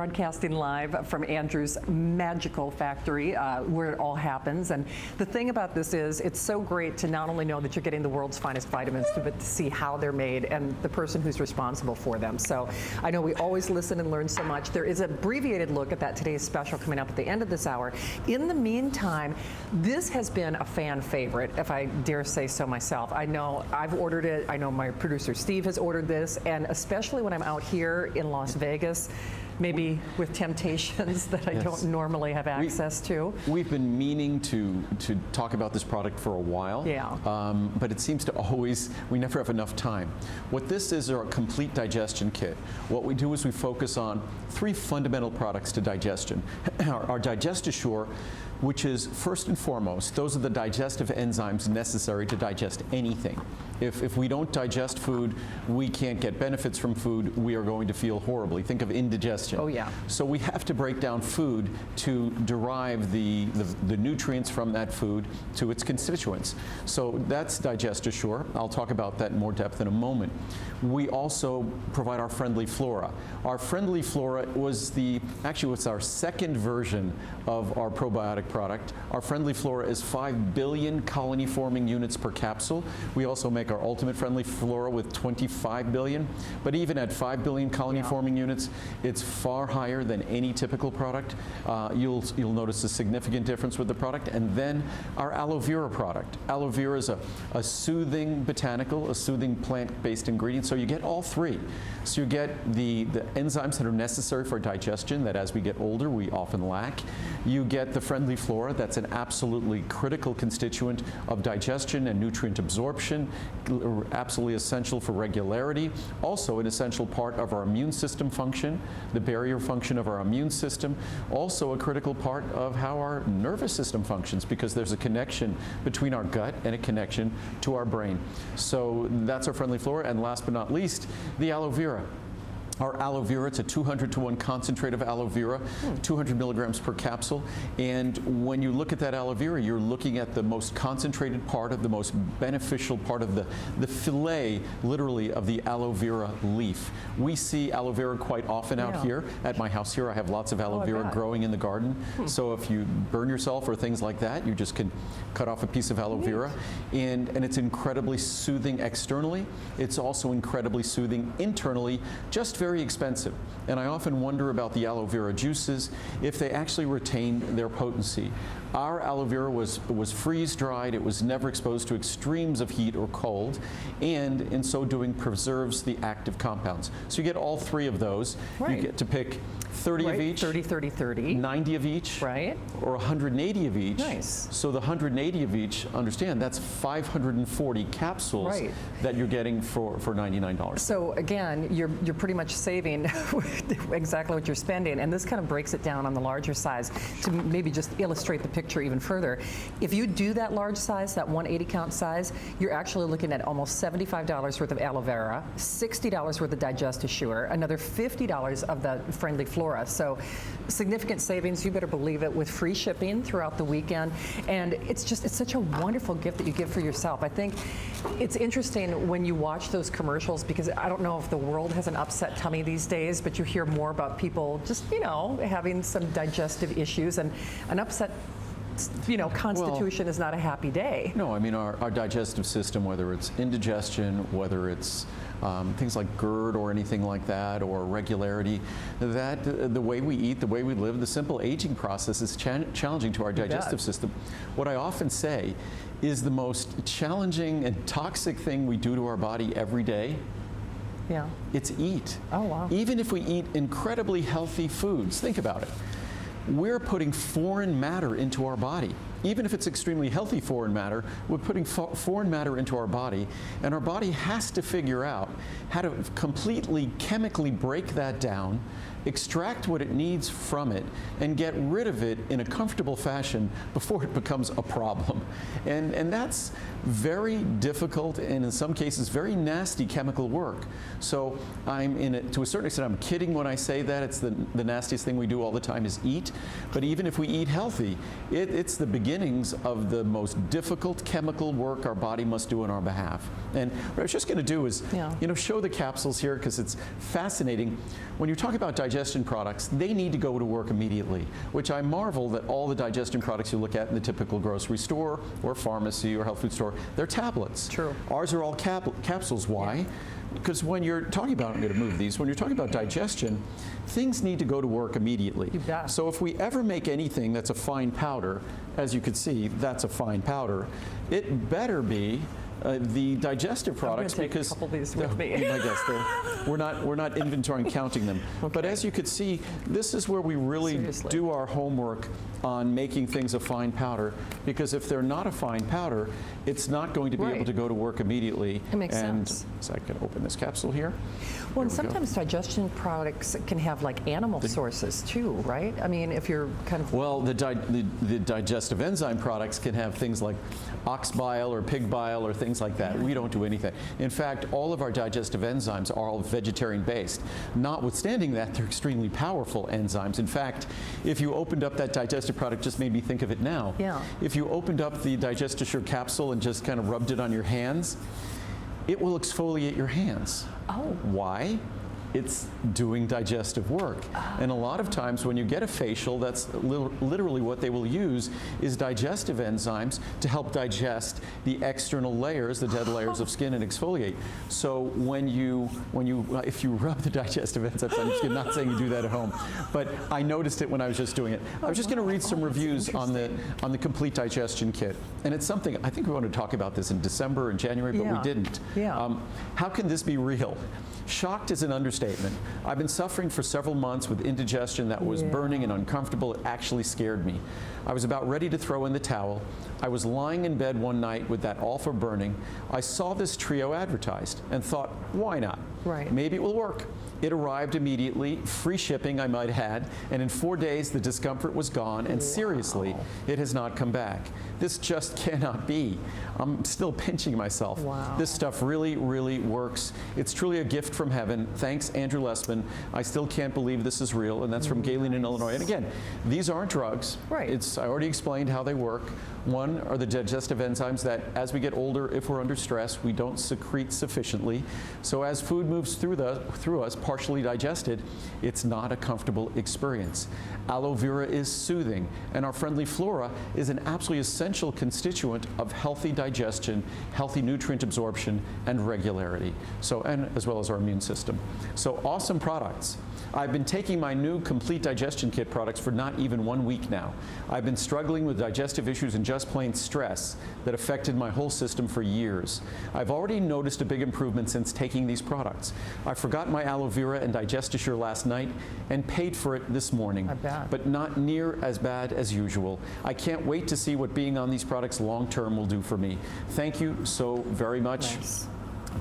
Broadcasting live from Andrew's magical factory where it all happens. And the thing about this is it's so great to not only know that you're getting the world's finest vitamins, but to see how they're made and the person who's responsible for them. So I know we always listen and learn so much. There is an abbreviated look at that today's special coming up at the end of this hour. In the meantime, this has been a fan favorite, if I dare say so myself. I know I've ordered it. I know my producer Steve has ordered this, and especially when I'm out here in Las Vegas, maybe with temptations that I don't normally have access to. We've been meaning to talk about this product for a while, but it seems to always, we never have enough time. What this is our complete digestion kit. What we do is we focus on 3 fundamental products to digestion. Our DigestAssure, which is first and foremost, those are the digestive enzymes necessary to digest anything. If we don't digest food, we can't get benefits from food, we are going to feel horribly. Think of indigestion. Oh yeah. So we have to break down food to derive the nutrients from that food to its constituents. So that's DigestAssure. I'll talk about that in more depth in a moment. We also provide our Friendly Flora. Our Friendly Flora was actually it's our second version of our probiotic product. Our Friendly Flora is 5 billion colony forming units per capsule. We also make our Ultimate Friendly Flora with 25 billion, but even at 5 billion colony forming units, it's far higher than any typical product. You'll notice a significant difference with the product. And then our Aloe Vera product. Aloe Vera is a soothing botanical, a soothing plant-based ingredient, so you get all 3. So you get the enzymes that are necessary for digestion that as we get older we often lack. You get the Friendly Flora, that's an absolutely critical constituent of digestion and nutrient absorption, absolutely essential for regularity, also an essential part of our immune system function, the barrier function of our immune system, also a critical part of how our nervous system functions, because there's a connection between our gut and a connection to our brain. So that's our Friendly Flora, and last but not least, the Aloe Vera. Our Aloe Vera, it's a 200-to-1 concentrate of aloe vera, 200 milligrams per capsule. And when you look at that aloe vera, you're looking at the most concentrated part of the most beneficial part of the filet, literally, of the aloe vera leaf. We see aloe vera quite often out here. At my house here, I have lots of aloe vera growing in the garden. So if you burn yourself or things like that, you just can cut off a piece of aloe vera. And it's incredibly soothing externally. It's also incredibly soothing internally, just very expensive. And I often wonder about the aloe vera juices, if they actually retain their potency. Our aloe vera was freeze-dried, it was never exposed to extremes of heat or cold, and in so doing preserves the active compounds. So you get all 3 of those. You get to pick 30 of each. 30, 30, 30. 90 of each. Right. Or 180 of each. Nice. So the 180 of each, understand, that's 540 capsules that you're getting for $99. So again, you're pretty much saving exactly what you're spending, and this kind of breaks it down on the larger size to maybe just illustrate the picture even further. If you do that large size, that 180 count size, you're actually looking at almost $75 worth of aloe vera, $60 worth of DigestAssure, another $50 of the Friendly Flora. So significant savings, you better believe it, with free shipping throughout the weekend. And it's such a wonderful gift that you give for yourself. I think it's interesting when you watch those commercials, because I don't know if the world has an upset tummy these days, but you hear more about people just, having some digestive issues, and an upset constitution is not a happy day. No, I mean our digestive system, whether it's indigestion, whether it's things like GERD or anything like that, or regularity, that the way we eat, the way we live, the simple aging process is challenging to our digestive system. What I often say is the most challenging and toxic thing we do to our body every day, it's eat. Oh, wow. Even if we eat incredibly healthy foods, think about it. We're putting foreign matter into our body. Even if it's extremely healthy foreign matter, we're putting foreign matter into our body, and our body has to figure out how to completely chemically break that down, extract what it needs from it, and get rid of it in a comfortable fashion before it becomes a problem. And that's very difficult, and in some cases very nasty chemical work. So I'm in it, to a certain extent, I'm kidding when I say that. It's the nastiest thing we do all the time is eat. But even if we eat healthy, it's the beginnings of the most difficult chemical work our body must do on our behalf. And what I was just going to do is, show the capsules here, because it's fascinating. When you talk about digestion, digestion products, they need to go to work immediately, which I marvel that all the digestion products you look at in the typical grocery store or pharmacy or health food store, they're tablets. True. Ours are all capsules. Why? Yeah. Because when you're talking about, I'm going to move these, when you're talking about digestion, things need to go to work immediately. You bet. So if we ever make anything that's a fine powder, as you can see, that's a fine powder, it better be the digestive products, take because a couple of these with me. I guess we're not inventorying counting them. Okay. But as you could see, this is where we really Seriously. do our homework on making things a fine powder, because if they're not a fine powder, it's not going to be Right. able to go to work immediately. It makes and sense. So I can open this capsule here. Well, and There we go. sometimes digestion products can have like animal sources too, right? I mean, if you're kind of Well, the digestive enzyme products can have things like ox bile or pig bile or things like that. We don't do anything. In fact, all of our digestive enzymes are all vegetarian based. Notwithstanding that, they're extremely powerful enzymes. In fact, if you opened up that digestive product, just made me think of it now. Yeah. If you opened up the Digestisure capsule and just kind of rubbed it on your hands, it will exfoliate your hands. Oh. Why? It's doing digestive work. And a lot of times when you get a facial, that's literally what they will use is digestive enzymes to help digest the external layers, the dead layers of skin, and exfoliate. So if you rub the digestive enzymes, I'm just not saying you do that at home, but I noticed it when I was just doing it. I was just going to read some reviews on the Complete Digestion Kit. And it's something, I think we wanted to talk about this in December and January, but we Yeah. didn't. Yeah. How can this be real? Shocked is an understatement. I've been suffering for several months with indigestion that was burning and uncomfortable. It actually scared me. I was about ready to throw in the towel. I was lying in bed one night with that awful burning. I saw this trio advertised and thought, why not? Right. Maybe it will work. It arrived immediately, free shipping I might have had, and in 4 days the discomfort was gone, and seriously, it has not come back. This just cannot be. I'm still pinching myself. Wow. This stuff really, really works. It's truly a gift from heaven. Thanks, Andrew Lessman. I still can't believe this is real, and that's from Galen in Illinois. And again, these aren't drugs. Right. I already explained how they work. One are the digestive enzymes that, as we get older, if we're under stress, we don't secrete sufficiently. So as food moves through us, partially digested, it's not a comfortable experience. Aloe vera is soothing, and our friendly flora is an absolutely essential constituent of healthy digestion, healthy nutrient absorption, and regularity. So, and as well as our immune system. So awesome products. I've been taking my new Complete Digestion Kit products for not even 1 week now. I've been struggling with digestive issues and just plain stress that affected my whole system for years. I've already noticed a big improvement since taking these products. I forgot my aloe vera and Digestisure last night and paid for it this morning, I bet. but not near as bad as usual. I can't wait to see what being on these products long term will do for me. Thank you so very much. Nice.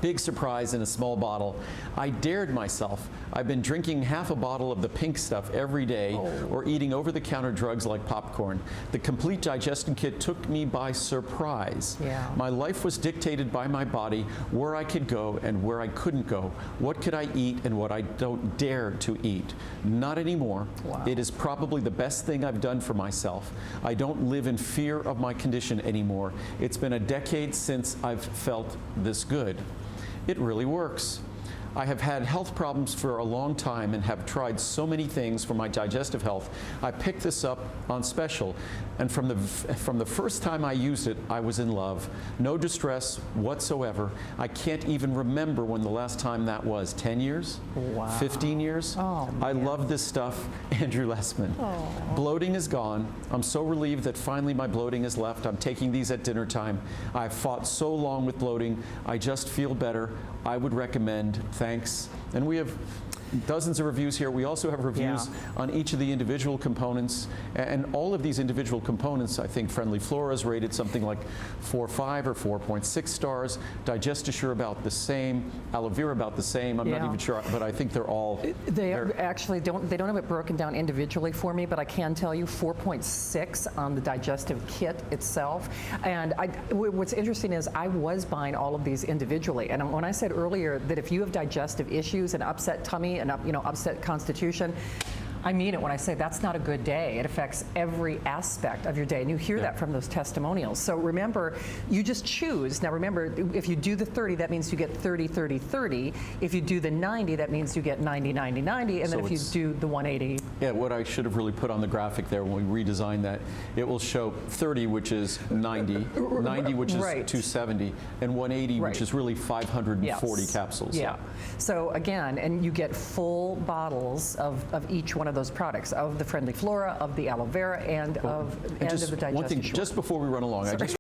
Big surprise in a small bottle. I dared myself. I've been drinking half a bottle of the pink stuff every day or eating over-the-counter drugs like popcorn. The Complete Digestion Kit took me by surprise. Yeah. My life was dictated by my body, where I could go and where I couldn't go, what could I eat and what I don't dare to eat. Not anymore. Wow. It is probably the best thing I've done for myself. I don't live in fear of my condition anymore. It's been a decade since I've felt this good. It really works. I have had health problems for a long time and have tried so many things for my digestive health. I picked this up on special, and from the first time I used it, I was in love. No distress whatsoever. I can't even remember when the last time that was. 10 years? Wow. 15 years? Oh, I man. love this stuff. Andrew Lessman. Oh. Bloating is gone. I'm so relieved that finally my bloating is left. I'm taking these at dinner time. I've fought so long with bloating. I just feel better. I would recommend. Thanks. And we have dozens of reviews here. We also have reviews on each of the individual components, and all of these individual components, I think Friendly Flora is rated something like 4.5 or 4.6 stars, Digestisure about the same, Aloe Vera about the same. I'm not even sure, but I think they're all. They actually don't have it broken down individually for me, but I can tell you 4.6 on the digestive kit itself. And what's interesting is I was buying all of these individually, and when I said earlier that if you have digestive issues and upset tummy and upset constitution, I mean it when I say that's not a good day. It affects every aspect of your day, and you hear that from those testimonials. So remember, you just choose. Now remember, if you do the 30, that means you get 30, 30, 30. If you do the 90, that means you get 90, 90, 90. And then if you do the 180. Yeah, what I should have really put on the graphic there when we redesigned that, it will show 30, which is 90, 90, which is 270, and 180, which is really 540 capsules. Yeah. So again, and you get full bottles of each one of those products, of the Friendly Flora, of the Aloe Vera, and of the Digestion One thing, Kit. just before we run along, I just